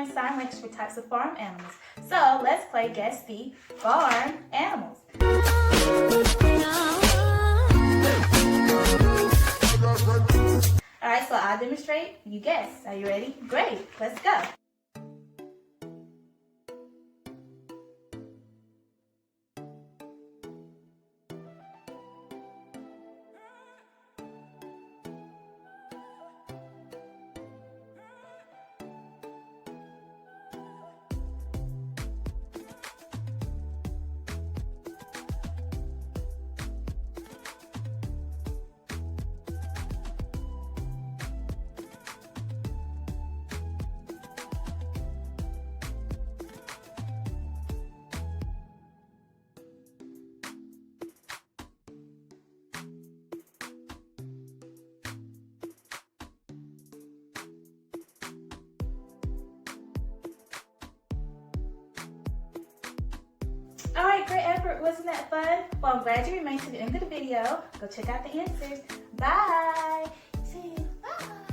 learn sign language for types of farm animals. So let's play Guess the Farm Animals. Alright, so I'll demonstrate, you guess. Are you ready? Great, let's go. Alright, great effort. Wasn't that fun? Well, I'm glad you remained to the end of the video. Go check out the answers. Bye. See you. Bye.